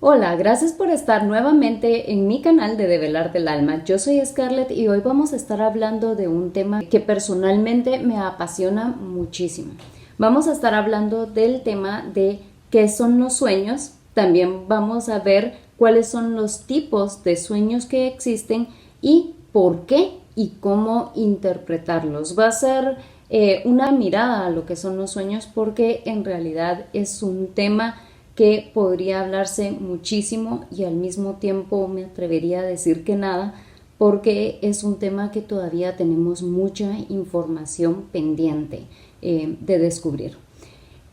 Hola, gracias por estar nuevamente en mi canal de Develar del Alma. Yo soy Scarlett y hoy vamos a estar hablando de un tema que personalmente me apasiona muchísimo. Vamos a estar hablando del tema de qué son los sueños. También vamos a ver cuáles son los tipos de sueños que existen y por qué y cómo interpretarlos. Va a ser una mirada a lo que son los sueños porque en realidad es un tema que podría hablarse muchísimo y al mismo tiempo me atrevería a decir que nada, porque es un tema que todavía tenemos mucha información pendiente de descubrir.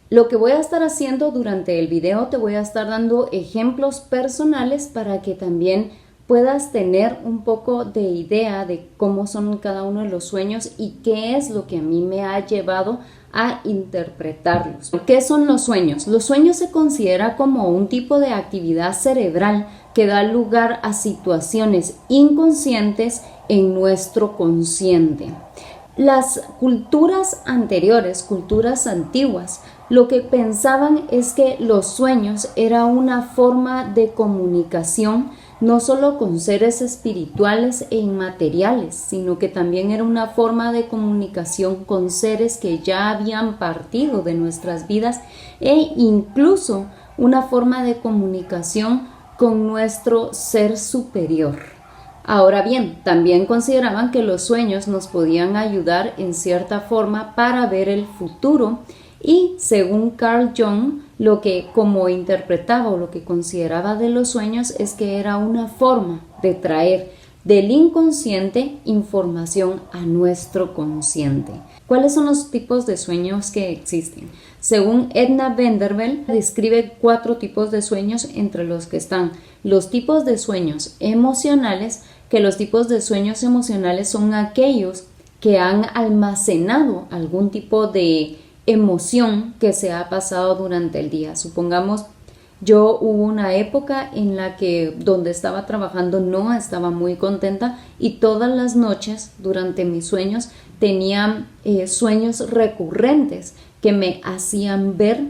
Lo que voy a estar haciendo durante el video, te voy a estar dando ejemplos personales para que también puedas tener un poco de idea de cómo son cada uno de los sueños y qué es lo que a mí me ha llevado a interpretarlos. ¿Qué son los sueños? Los sueños se considera como un tipo de actividad cerebral que da lugar a situaciones inconscientes en nuestro consciente. Las culturas anteriores, culturas antiguas, lo que pensaban es que los sueños era una forma de comunicación no solo con seres espirituales e inmateriales, sino que también era una forma de comunicación con seres que ya habían partido de nuestras vidas e incluso una forma de comunicación con nuestro ser superior. Ahora bien, también consideraban que los sueños nos podían ayudar en cierta forma para ver el futuro y según Carl Jung, lo que como interpretaba o lo que consideraba de los sueños es que era una forma de traer del inconsciente información a nuestro consciente. ¿Cuáles son los tipos de sueños que existen? Según Edna Vanderbilt, describe 4 tipos de sueños, entre los que están los tipos de sueños emocionales, que los tipos de sueños emocionales son aquellos que han almacenado algún tipo de emoción que se ha pasado durante el día. Supongamos, hubo una época en la que donde estaba trabajando no estaba muy contenta y todas las noches durante mis sueños tenía sueños recurrentes que me hacían ver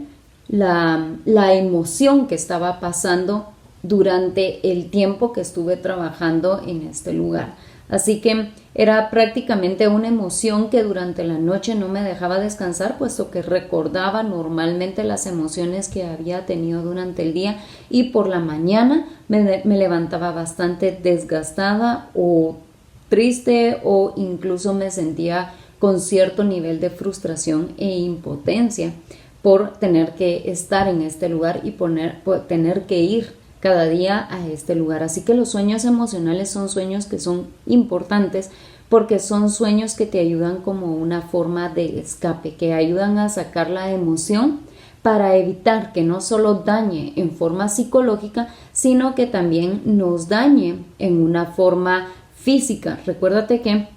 la emoción que estaba pasando durante el tiempo que estuve trabajando en este lugar. Así que era prácticamente una emoción que durante la noche no me dejaba descansar, puesto que recordaba normalmente las emociones que había tenido durante el día y por la mañana me levantaba bastante desgastada o triste o incluso me sentía con cierto nivel de frustración e impotencia por tener que estar en este lugar y por tener que ir cada día a este lugar. Así que los sueños emocionales son sueños que son importantes porque son sueños que te ayudan como una forma de escape, que ayudan a sacar la emoción para evitar que no solo dañe en forma psicológica, sino que también nos dañe en una forma física. Recuérdate que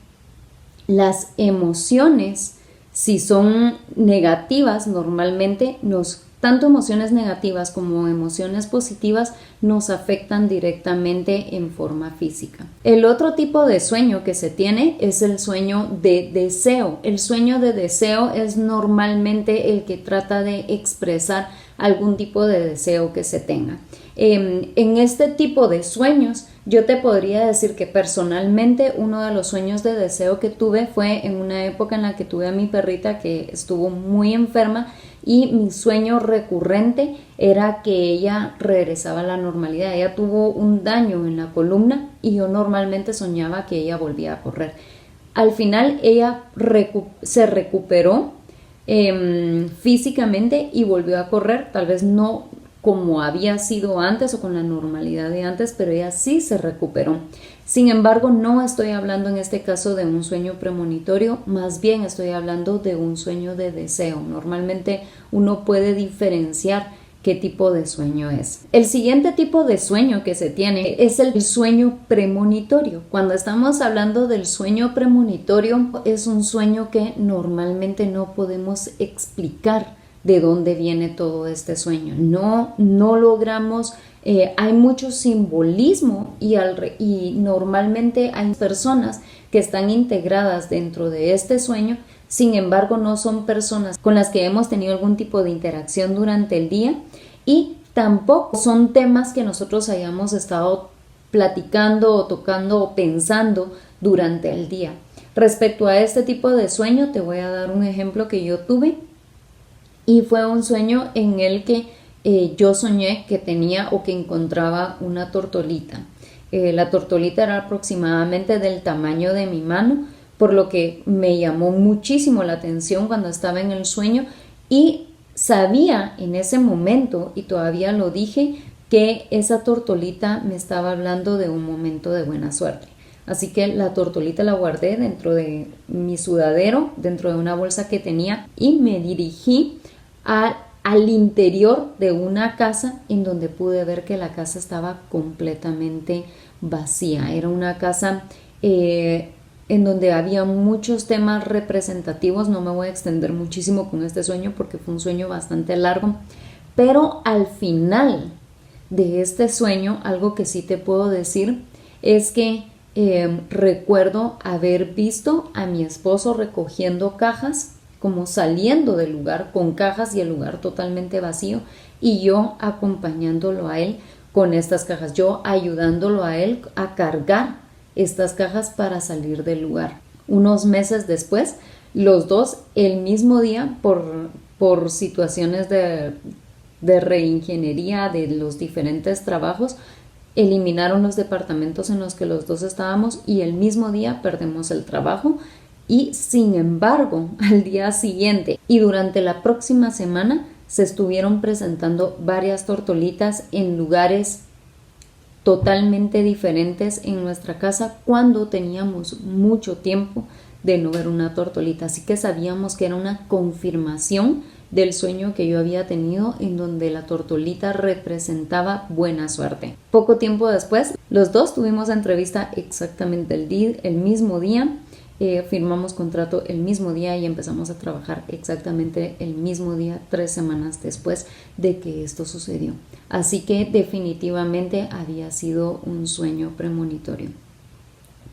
las emociones, si son negativas, normalmente tanto emociones negativas como emociones positivas nos afectan directamente en forma física. El otro tipo de sueño que se tiene es el sueño de deseo. El sueño de deseo es normalmente el que trata de expresar algún tipo de deseo que se tenga. En este tipo de sueños yo te podría decir que personalmente uno de los sueños de deseo que tuve fue en una época en la que tuve a mi perrita que estuvo muy enferma y mi sueño recurrente era que ella regresaba a la normalidad. Ella tuvo un daño en la columna y yo normalmente soñaba que ella volvía a correr. Al final ella se recuperó físicamente y volvió a correr, tal vez no como había sido antes o con la normalidad de antes, pero ella sí se recuperó. Sin embargo, no estoy hablando en este caso de un sueño premonitorio, más bien estoy hablando de un sueño de deseo. Normalmente uno puede diferenciar qué tipo de sueño es. El siguiente tipo de sueño que se tiene es el sueño premonitorio. Cuando estamos hablando del sueño premonitorio, es un sueño que normalmente no podemos explicar de dónde viene todo este sueño. No logramos, hay mucho simbolismo y normalmente hay personas que están integradas dentro de este sueño, sin embargo no son personas con las que hemos tenido algún tipo de interacción durante el día y tampoco son temas que nosotros hayamos estado platicando o tocando o pensando durante el día. Respecto a este tipo de sueño, te voy a dar un ejemplo que yo tuve, y fue un sueño en el que yo soñé que tenía o que encontraba una tortolita. La tortolita era aproximadamente del tamaño de mi mano, por lo que me llamó muchísimo la atención cuando estaba en el sueño, y sabía en ese momento, y todavía lo dije, que esa tortolita me estaba hablando de un momento de buena suerte. Así que la tortolita la guardé dentro de mi sudadero, dentro de una bolsa que tenía, y me dirigí al interior de una casa en donde pude ver que la casa estaba completamente vacía. Era una casa en donde había muchos temas representativos. No me voy a extender muchísimo con este sueño porque fue un sueño bastante largo, pero al final de este sueño, algo que sí te puedo decir es que recuerdo haber visto a mi esposo recogiendo cajas, como saliendo del lugar con cajas y el lugar totalmente vacío, y yo acompañándolo a él con estas cajas, yo ayudándolo a él a cargar estas cajas para salir del lugar. Unos meses después, los dos el mismo día, por situaciones de reingeniería de los diferentes trabajos, eliminaron los departamentos en los que los dos estábamos, y el mismo día perdemos el trabajo. Y sin embargo, al día siguiente y durante la próxima semana se estuvieron presentando varias tortolitas en lugares totalmente diferentes en nuestra casa, cuando teníamos mucho tiempo de no ver una tortolita. Así que sabíamos que era una confirmación del sueño que yo había tenido, en donde la tortolita representaba buena suerte. Poco tiempo después, los dos tuvimos entrevista exactamente el mismo día. Firmamos contrato el mismo día y empezamos a trabajar exactamente el mismo día, 3 semanas después de que esto sucedió. Así que definitivamente había sido un sueño premonitorio.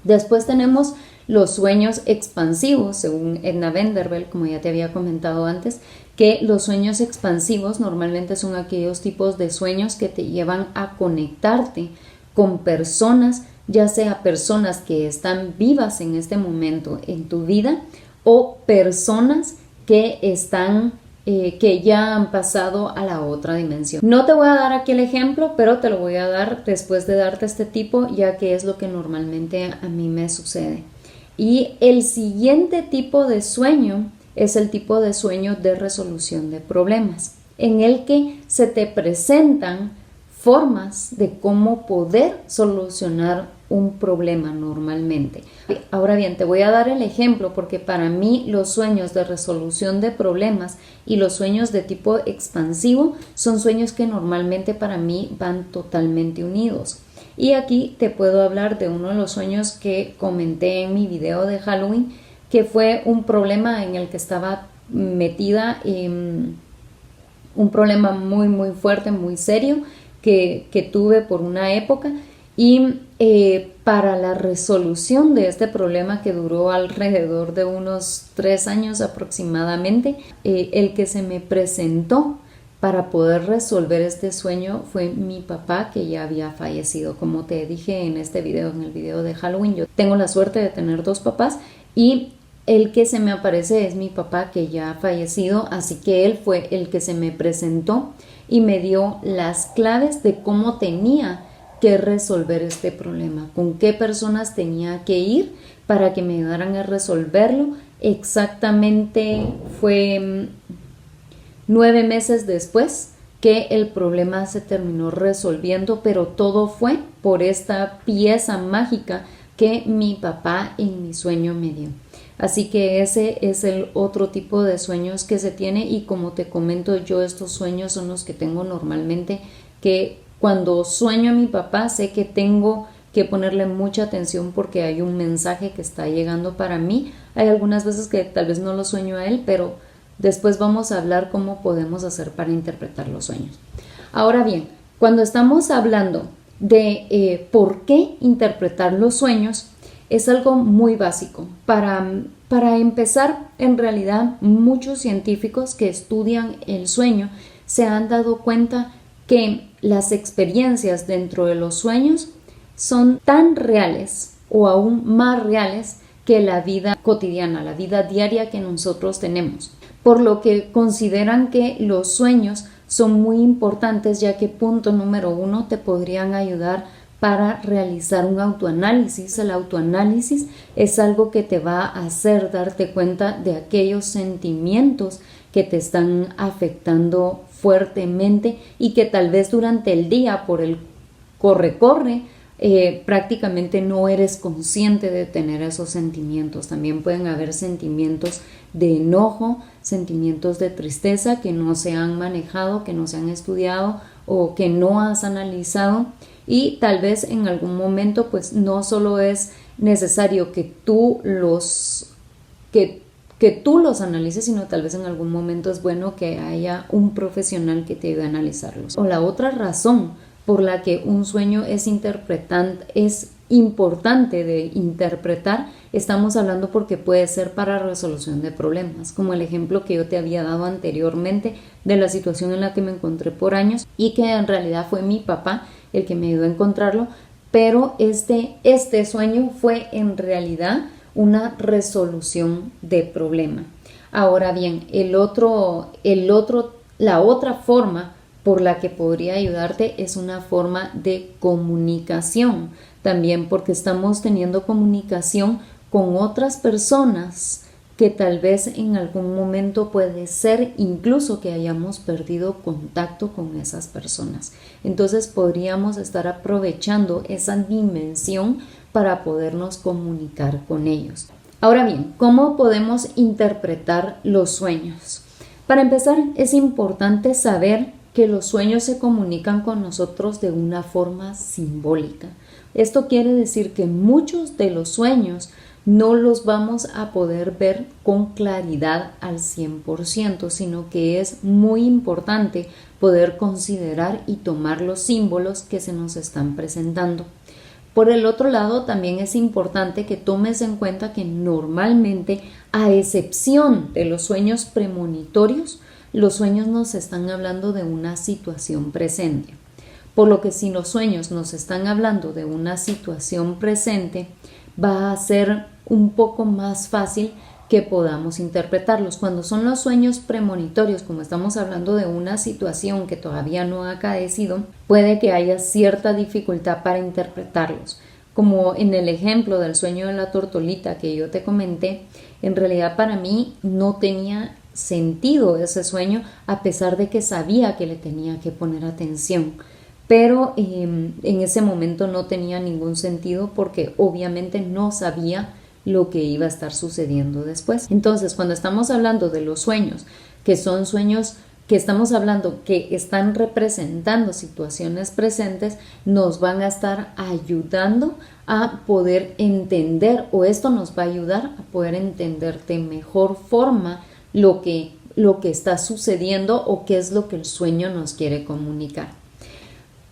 Después tenemos los sueños expansivos, según Edna Vanderbilt, como ya te había comentado antes, que los sueños expansivos normalmente son aquellos tipos de sueños que te llevan a conectarte con personas, ya sea personas que están vivas en este momento en tu vida, o personas que que ya han pasado a la otra dimensión. No te voy a dar aquí el ejemplo, pero te lo voy a dar después de darte este tipo, ya que es lo que normalmente a mí me sucede. Y el siguiente tipo de sueño es el tipo de sueño de resolución de problemas, en el que se te presentan formas de cómo poder solucionar un problema normalmente. Ahora bien, te voy a dar el ejemplo, porque para mí los sueños de resolución de problemas y los sueños de tipo expansivo son sueños que normalmente para mí van totalmente unidos. Y aquí te puedo hablar de uno de los sueños que comenté en mi video de Halloween, que fue un problema en el que estaba metida, un problema muy muy fuerte, muy serio, que tuve por una época. Y para la resolución de este problema, que duró alrededor de unos 3 años aproximadamente, el que se me presentó para poder resolver este sueño fue mi papá, que ya había fallecido. Como te dije en este video, en el video de Halloween, yo tengo la suerte de tener 2 papás, y el que se me aparece es mi papá, que ya ha fallecido. Así que él fue el que se me presentó y me dio las claves de cómo tenía que resolver este problema, con qué personas tenía que ir para que me ayudaran a resolverlo. Exactamente fue 9 meses después que el problema se terminó resolviendo, pero todo fue por esta pieza mágica que mi papá en mi sueño me dio. Así que ese es el otro tipo de sueños que se tiene, y como te comento, yo estos sueños son los que tengo normalmente, que cuando sueño a mi papá sé que tengo que ponerle mucha atención porque hay un mensaje que está llegando para mí. Hay algunas veces que tal vez no lo sueño a él, pero después vamos a hablar cómo podemos hacer para interpretar los sueños. Ahora bien, cuando estamos hablando de por qué interpretar los sueños, es algo muy básico. Para empezar, en realidad, muchos científicos que estudian el sueño se han dado cuenta que las experiencias dentro de los sueños son tan reales o aún más reales que la vida cotidiana, la vida diaria que nosotros tenemos, por lo que consideran que los sueños son muy importantes, ya que punto número 1 te podrían ayudar para realizar un autoanálisis. El autoanálisis es algo que te va a hacer darte cuenta de aquellos sentimientos que te están afectando fuertemente y que tal vez durante el día por el corre-corre prácticamente no eres consciente de tener esos sentimientos. También pueden haber sentimientos de enojo, sentimientos de tristeza que no se han manejado, que no se han estudiado o que no has analizado, y tal vez en algún momento pues no solo es necesario que tú los analices, sino tal vez en algún momento es bueno que haya un profesional que te ayude a analizarlos. O la otra razón por la que un sueño es importante de interpretar, estamos hablando porque puede ser para resolución de problemas, como el ejemplo que yo te había dado anteriormente de la situación en la que me encontré por años y que en realidad fue mi papá el que me ayudó a encontrarlo, pero este sueño fue en realidad una resolución de problema. Ahora bien, la otra forma por la que podría ayudarte es una forma de comunicación, también porque estamos teniendo comunicación con otras personas que tal vez en algún momento puede ser incluso que hayamos perdido contacto con esas personas. Entonces podríamos estar aprovechando esa dimensión para podernos comunicar con ellos. Ahora bien, ¿cómo podemos interpretar los sueños? Para empezar, es importante saber que los sueños se comunican con nosotros de una forma simbólica. Esto quiere decir que muchos de los sueños no los vamos a poder ver con claridad al 100%, sino que es muy importante poder considerar y tomar los símbolos que se nos están presentando. Por el otro lado, también es importante que tomes en cuenta que normalmente, a excepción de los sueños premonitorios, los sueños nos están hablando de una situación presente. Por lo que si los sueños nos están hablando de una situación presente, va a ser un poco más fácil que podamos interpretarlos. Cuando son los sueños premonitorios, como estamos hablando de una situación que todavía no ha acaecido, puede que haya cierta dificultad para interpretarlos. Como en el ejemplo del sueño de la tortolita que yo te comenté, en realidad para mí no tenía sentido ese sueño, a pesar de que sabía que le tenía que poner atención. Pero en ese momento no tenía ningún sentido porque obviamente no sabía lo que iba a estar sucediendo después. Entonces, cuando estamos hablando de los sueños, que son sueños que estamos hablando que están representando situaciones presentes, nos van a estar ayudando a poder entender, o esto nos va a ayudar a poder entender de mejor forma lo que está sucediendo o qué es lo que el sueño nos quiere comunicar.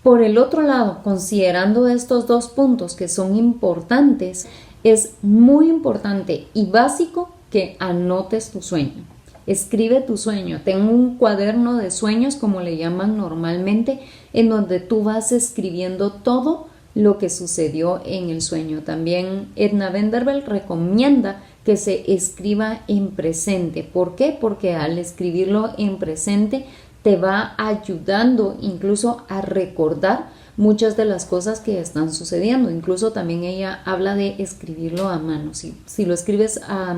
Por el otro lado, considerando estos dos puntos que son importantes, es muy importante y básico que anotes tu sueño. Escribe tu sueño. Ten un cuaderno de sueños, como le llaman normalmente, en donde tú vas escribiendo todo lo que sucedió en el sueño. También Edna Vanderbilt recomienda que se escriba en presente. ¿Por qué? Porque al escribirlo en presente te va ayudando incluso a recordar muchas de las cosas que están sucediendo. Incluso también ella habla de escribirlo a mano. Si lo escribes a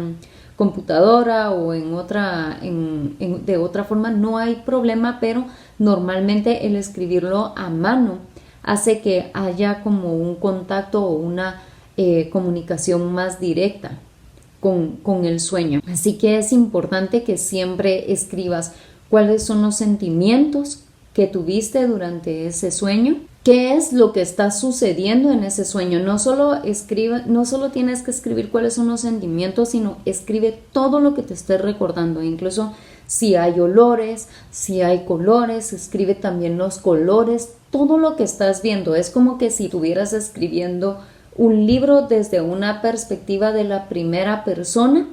computadora o de otra forma no hay problema, pero normalmente el escribirlo a mano hace que haya como un contacto o una comunicación más directa con el sueño. Así que es importante que siempre escribas cuáles son los sentimientos que tuviste durante ese sueño, qué es lo que está sucediendo en ese sueño. No solo tienes que escribir cuáles son los sentimientos, sino escribe todo lo que te esté recordando, incluso si hay olores, si hay colores, escribe también los colores, todo lo que estás viendo. Es como que si estuvieras escribiendo un libro desde una perspectiva de la primera persona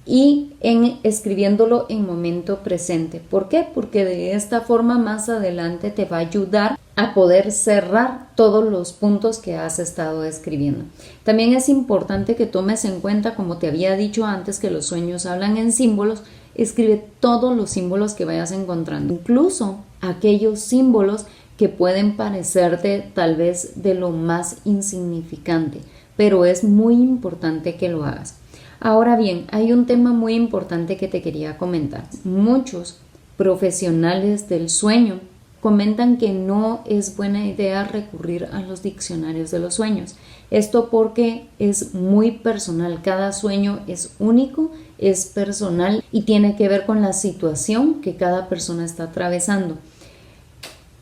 y en escribiéndolo en momento presente. ¿Por qué? Porque de esta forma más adelante te va a ayudar a poder cerrar todos los puntos que has estado escribiendo. También es importante que tomes en cuenta, como te había dicho antes, que los sueños hablan en símbolos. Escribe todos los símbolos que vayas encontrando, incluso aquellos símbolos que pueden parecerte tal vez de lo más insignificante, pero es muy importante que lo hagas. Ahora bien, hay un tema muy importante que te quería comentar. Muchos profesionales del sueño comentan que no es buena idea recurrir a los diccionarios de los sueños. Esto porque es muy personal, cada sueño es único, es personal y tiene que ver con la situación que cada persona está atravesando.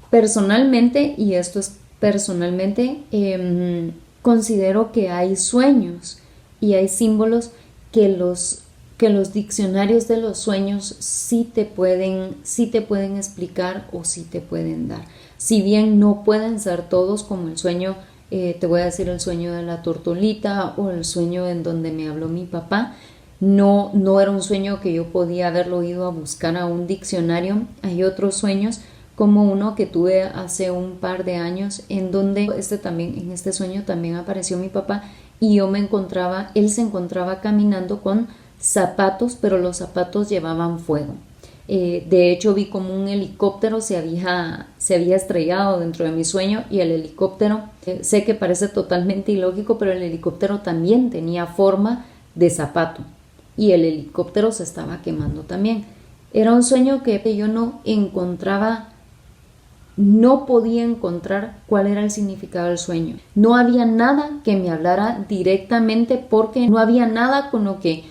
Personalmente, y esto es personalmente, considero que hay sueños y hay símbolos que los diccionarios de los sueños sí te pueden explicar o sí te pueden dar. Si bien no pueden ser todos, como el sueño, te voy a decir el sueño de la tortolita o el sueño en donde me habló mi papá, no era un sueño que yo podía haberlo ido a buscar a un diccionario. Hay otros sueños, como uno que tuve hace un par de años, en donde en este sueño también apareció mi papá y él se encontraba caminando con zapatos, pero los zapatos llevaban fuego. De hecho, vi como un helicóptero se había estrellado dentro de mi sueño y el helicóptero, sé que parece totalmente ilógico, pero el helicóptero también tenía forma de zapato y el helicóptero se estaba quemando también. Era un sueño que yo no podía encontrar cuál era el significado del sueño. No había nada que me hablara directamente porque no había nada con lo que,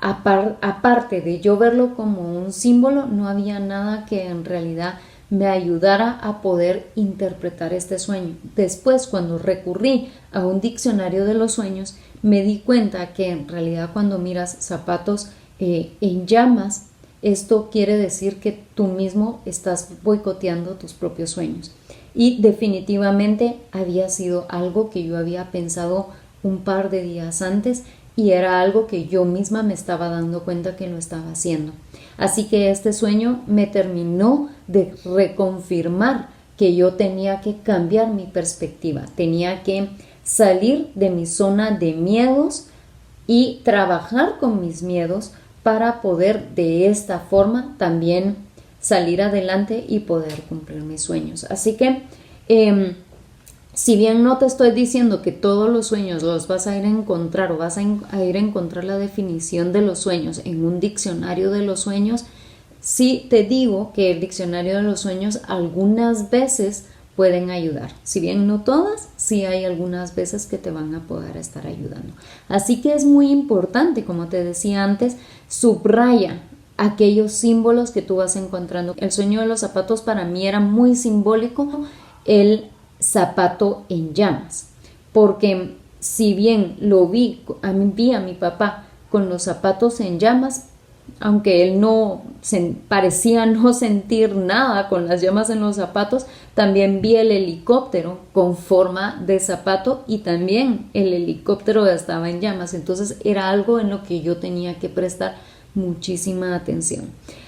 aparte de yo verlo como un símbolo, no había nada que en realidad me ayudara a poder interpretar este sueño. Después, cuando recurrí a un diccionario de los sueños, me di cuenta que en realidad cuando miras zapatos en llamas, esto quiere decir que tú mismo estás boicoteando tus propios sueños. Y definitivamente había sido algo que yo había pensado un par de días antes y era algo que yo misma me estaba dando cuenta que lo estaba haciendo. Así que este sueño me terminó de reconfirmar que yo tenía que cambiar mi perspectiva, tenía que salir de mi zona de miedos y trabajar con mis miedos para poder de esta forma también salir adelante y poder cumplir mis sueños. Así que si bien no te estoy diciendo que todos los sueños los vas a ir a encontrar o vas a ir a encontrar la definición de los sueños en un diccionario de los sueños, sí te digo que el diccionario de los sueños algunas veces pueden ayudar. Si bien no todas, sí hay algunas veces que te van a poder estar ayudando. Así que es muy importante, como te decía antes, subraya aquellos símbolos que tú vas encontrando. El sueño de los zapatos para mí era muy simbólico, el zapato en llamas, porque si bien vi a mi papá con los zapatos en llamas, aunque él parecía no sentir nada con las llamas en los zapatos, también vi el helicóptero con forma de zapato y también el helicóptero estaba en llamas. Entonces era algo en lo que yo tenía que prestar muchísima atención.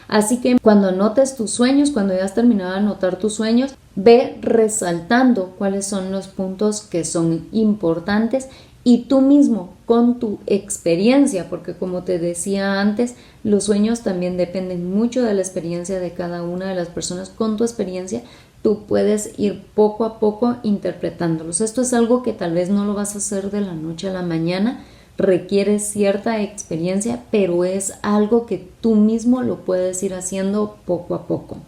Así que cuando anotes tus sueños, cuando hayas terminado de anotar tus sueños, ve resaltando cuáles son los puntos que son importantes y tú mismo con tu experiencia, porque como te decía antes, los sueños también dependen mucho de la experiencia de cada una de las personas. Con tu experiencia tú puedes ir poco a poco interpretándolos. Esto es algo que tal vez no lo vas a hacer de la noche a la mañana, requiere cierta experiencia, pero es algo que tú mismo lo puedes ir haciendo poco a poco.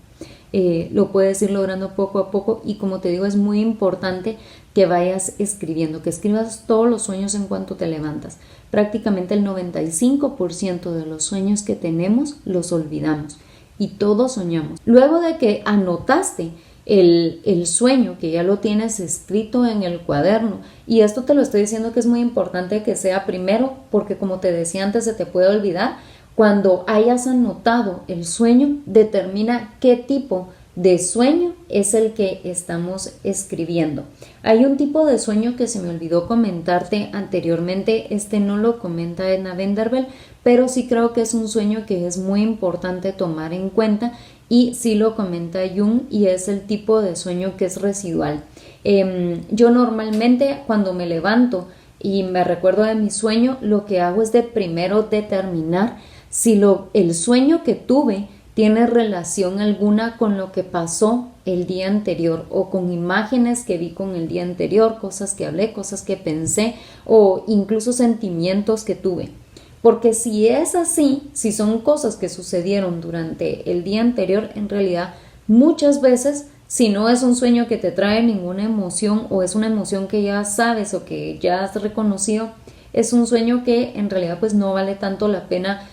Lo puedes ir logrando poco a poco y como te digo es muy importante que vayas escribiendo, que escribas todos los sueños en cuanto te levantas. Prácticamente el 95% de los sueños que tenemos los olvidamos y todos soñamos. Luego de que anotaste el sueño, que ya lo tienes escrito en el cuaderno, y esto te lo estoy diciendo que es muy importante que sea primero porque como te decía antes se te puede olvidar. Cuando hayas anotado el sueño, determina qué tipo de sueño es el que estamos escribiendo. Hay un tipo de sueño que se me olvidó comentarte anteriormente, este no lo comenta Edna Vanderbilt, pero sí creo que es un sueño que es muy importante tomar en cuenta y sí lo comenta Jung, y es el tipo de sueño que es residual. Yo normalmente cuando me levanto y me recuerdo de mi sueño, lo que hago es de primero determinar si el sueño que tuve tiene relación alguna con lo que pasó el día anterior o con imágenes que vi con el día anterior, cosas que hablé, cosas que pensé o incluso sentimientos que tuve. Porque si es así, si son cosas que sucedieron durante el día anterior, en realidad muchas veces, si no es un sueño que te trae ninguna emoción o es una emoción que ya sabes o que ya has reconocido, es un sueño que en realidad pues no vale tanto la pena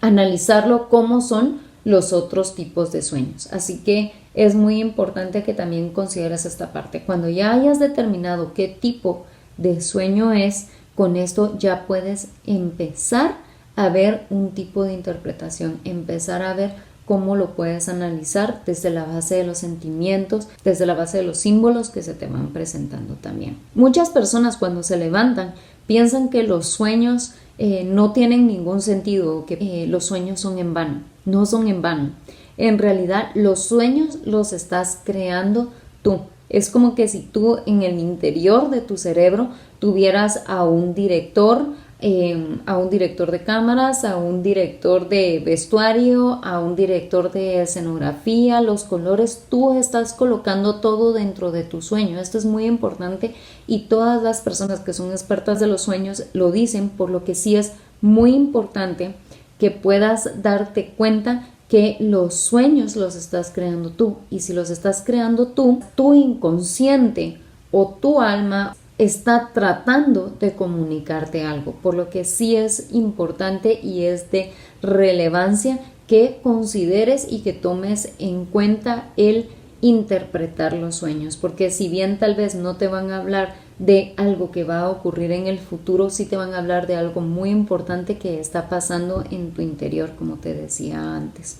analizarlo como son los otros tipos de sueños. Así que es muy importante que también consideres esta parte. Cuando ya hayas determinado qué tipo de sueño es, con esto ya puedes empezar a ver un tipo de interpretación, empezar a ver cómo lo puedes analizar desde la base de los sentimientos, desde la base de los símbolos que se te van presentando también. Muchas personas cuando se levantan piensan que los sueños no tienen ningún sentido, que los sueños son en vano. No son en vano. En realidad los sueños los estás creando tú. Es como que si tú en el interior de tu cerebro tuvieras a un director de cámaras, a un director de vestuario, a un director de escenografía, los colores, tú estás colocando todo dentro de tu sueño. Esto es muy importante y todas las personas que son expertas de los sueños lo dicen, por lo que sí es muy importante que puedas darte cuenta que los sueños los estás creando tú, y si los estás creando tú, tu inconsciente o tu alma está tratando de comunicarte algo, por lo que sí es importante y es de relevancia que consideres y que tomes en cuenta el interpretar los sueños, porque si bien tal vez no te van a hablar de algo que va a ocurrir en el futuro, sí te van a hablar de algo muy importante que está pasando en tu interior, como te decía antes.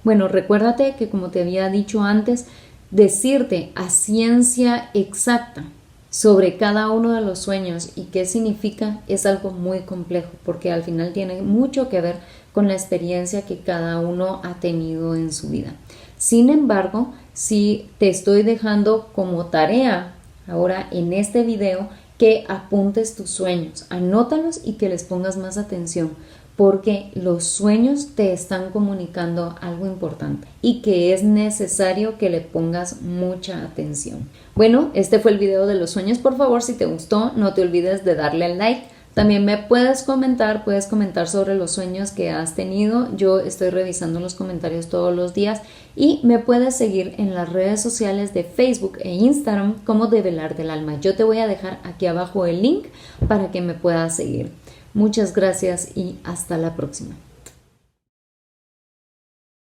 Bueno, recuérdate que, como te había dicho antes, decirte a ciencia exacta sobre cada uno de los sueños y qué significa es algo muy complejo, porque al final tiene mucho que ver con la experiencia que cada uno ha tenido en su vida. Sin embargo, sí te estoy dejando como tarea ahora en este video que apuntes tus sueños, anótalos y que les pongas más atención, porque los sueños te están comunicando algo importante y que es necesario que le pongas mucha atención. Bueno, este fue el video de los sueños. Por favor, si te gustó, no te olvides de darle al like. También me puedes comentar sobre los sueños que has tenido. Yo estoy revisando los comentarios todos los días y me puedes seguir en las redes sociales de Facebook e Instagram como Develar del Alma. Yo te voy a dejar aquí abajo el link para que me puedas seguir. Muchas gracias y hasta la próxima.